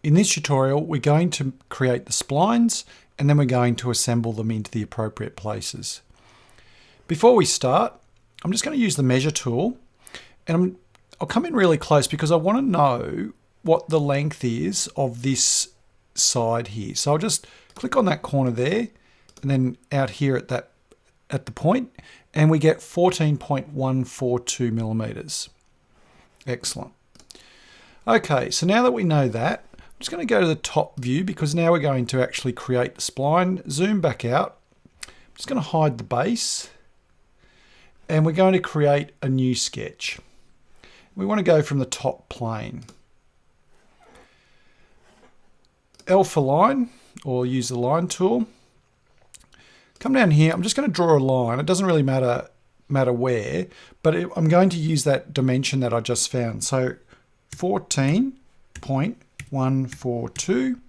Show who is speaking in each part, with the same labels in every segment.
Speaker 1: in this tutorial, we're going to create the splines and then we're going to assemble them into the appropriate places. Before we start, I'm just going to use the measure tool and I'll come in really close because I want to know what the length is of this side here. So I'll just click on that corner there and then out here at the point, and we get 14.142 millimeters. Excellent. Okay, so now that we know that, I'm just going to go to the top view because now we're going to actually create the spline. Zoom back out. I'm just going to hide the base and we're going to create a new sketch. We want to go from the top plane. Alpha line, or use the line tool. Come down here, I'm just going to draw a line. It doesn't really matter where, but I'm going to use that dimension that I just found. So 14.142,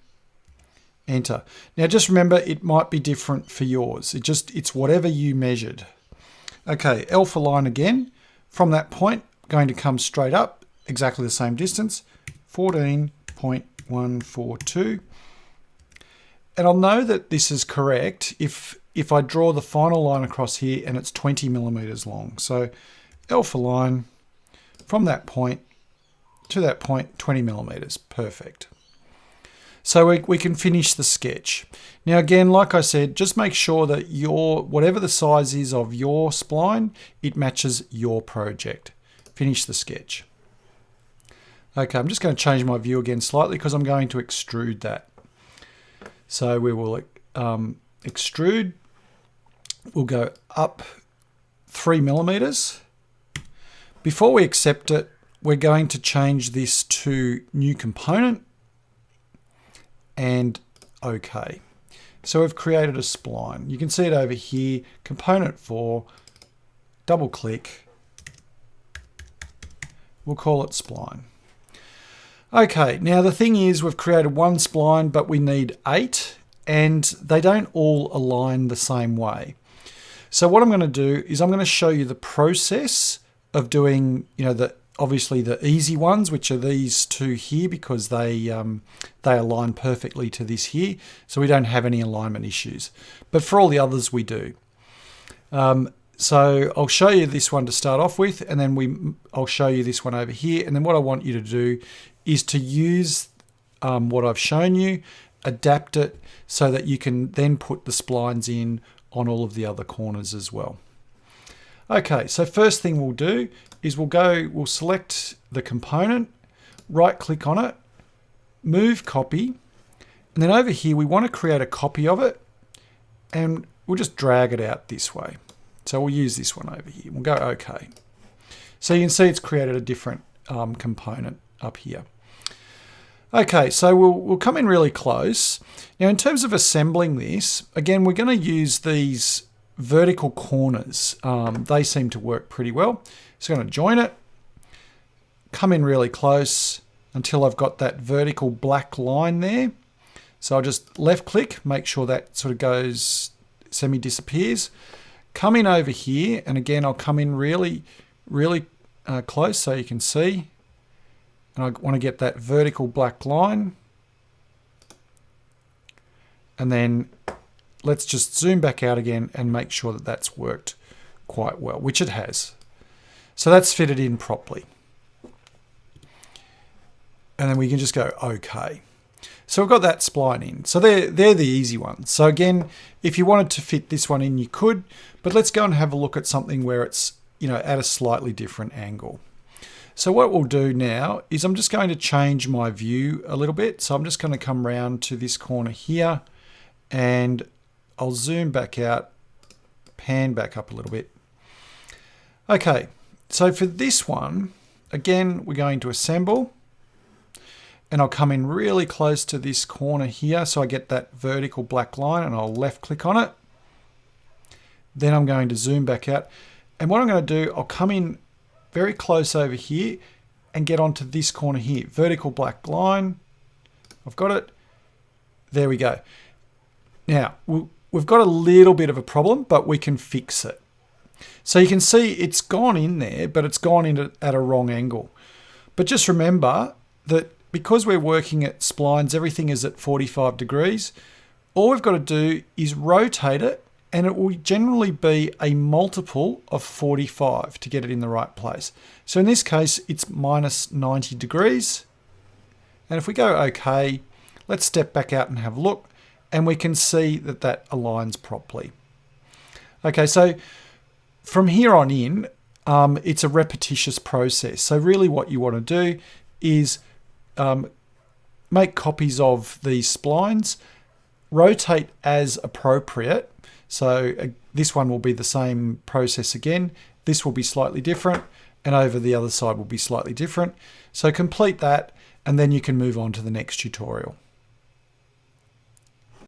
Speaker 1: enter. Now just remember, it might be different for yours. It's whatever you measured. Okay, alpha line again. From that point, going to come straight up, exactly the same distance, 14.142. And I'll know that this is correct if I draw the final line across here and it's 20 millimeters long. So alpha line from that point to that point, 20 millimeters, perfect. So we can finish the sketch. Now again, like I said, just make sure that whatever the size is of your spline, it matches your project. Finish the sketch. Okay, I'm just going to change my view again slightly because I'm going to extrude that. So we will extrude. We'll go up 3 millimeters. Before we accept it, we're going to change this to new component and OK. So we've created a spline. You can see it over here, component 4, double click. We'll call it spline. Okay, now the thing is we've created one spline, but we need 8 and they don't all align the same way. So what I'm going to do is I'm going to show you the process of doing, obviously the easy ones, which are these two here because they align perfectly to this here. So we don't have any alignment issues. But for all the others, we do. So I'll show you this one to start off with, and then I'll show you this one over here. And then what I want you to do is to use what I've shown you, adapt it so that you can then put the splines in on all of the other corners as well. Okay, so first thing we'll do is we'll select the component, right click on it, move copy, and then over here we want to create a copy of it and we'll just drag it out this way. So we'll use this one over here. We'll go OK. So you can see it's created a different component up here. Okay, so we'll come in really close. Now in terms of assembling this, again, we're going to use these vertical corners. They seem to work pretty well. So I'm going to join it, come in really close until I've got that vertical black line there. So I'll just left click, make sure that sort of goes, semi-disappears. Come in over here, and again, I'll come in really close so you can see. And I want to get that vertical black line. And then let's just zoom back out again and make sure that that's worked quite well, which it has. So that's fitted in properly. And then we can just go OK. So we've got that spline in. So they're the easy ones. So again, if you wanted to fit this one in, you could, but let's go and have a look at something where it's, at a slightly different angle. So what we'll do now is I'm just going to change my view a little bit. So I'm just going to come around to this corner here and I'll zoom back out, pan back up a little bit. Okay, so for this one, again, we're going to assemble and I'll come in really close to this corner here so I get that vertical black line and I'll left click on it. Then I'm going to zoom back out. And what I'm going to do, I'll come in very close over here and get onto this corner here. Vertical black line. I've got it. There we go. Now, we've got a little bit of a problem, but we can fix it. So you can see it's gone in there, but it's gone in at a wrong angle. But just remember that because we're working at splines, everything is at 45 degrees. All we've got to do is rotate it, and it will generally be a multiple of 45 to get it in the right place. So in this case, it's minus 90 degrees. And if we go OK, let's step back out and have a look, and we can see that that aligns properly. Okay, so from here on in, it's a repetitious process. So really what you want to do is make copies of these splines, rotate as appropriate. So this one will be the same process again. This will be slightly different, and over the other side will be slightly different. So complete that, and then you can move on to the next tutorial.